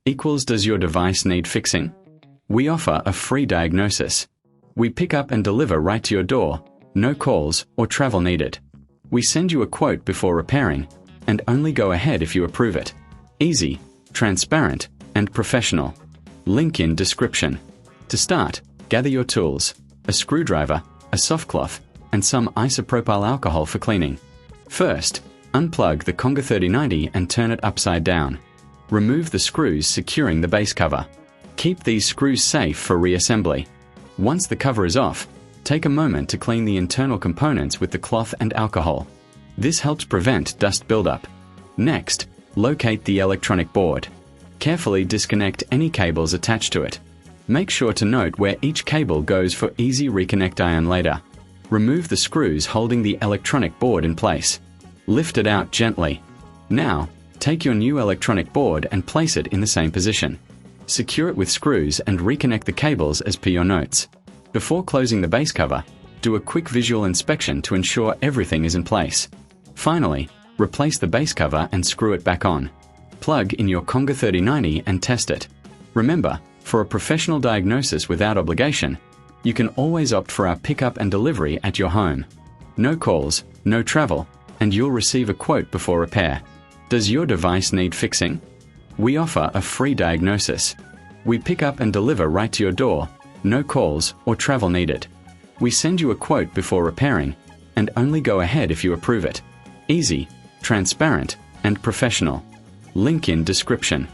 equals does your device need fixing? We offer a free diagnosis. We pick up and deliver right to your door, no calls or travel needed. We send you a quote before repairing, and only go ahead if you approve it. Easy, transparent, and professional. Link in description. To start, gather your tools, a screwdriver, a soft cloth, and some isopropyl alcohol for cleaning. First, unplug the Conga 3090 and turn it upside down. Remove the screws securing the base cover. Keep these screws safe for reassembly. Once the cover is off, take a moment to clean the internal components with the cloth and alcohol. This helps prevent dust buildup. Next, locate the electronic board. Carefully disconnect any cables attached to it. Make sure to note where each cable goes for easy reconnect iron later. Remove the screws holding the electronic board in place. Lift it out gently. Now, take your new electronic board and place it in the same position. Secure it with screws and reconnect the cables as per your notes. Before closing the base cover, do a quick visual inspection to ensure everything is in place. Finally, replace the base cover and screw it back on. Plug in your Conga 3090 and test it. Remember, for a professional diagnosis without obligation, you can always opt for our pickup and delivery at your home. No calls, no travel, and you'll receive a quote before repair. Does your device need fixing? We offer a free diagnosis. We pick up and deliver right to your door, no calls or travel needed. We send you a quote before repairing, and only go ahead if you approve it. Easy, transparent, and professional. Link in description.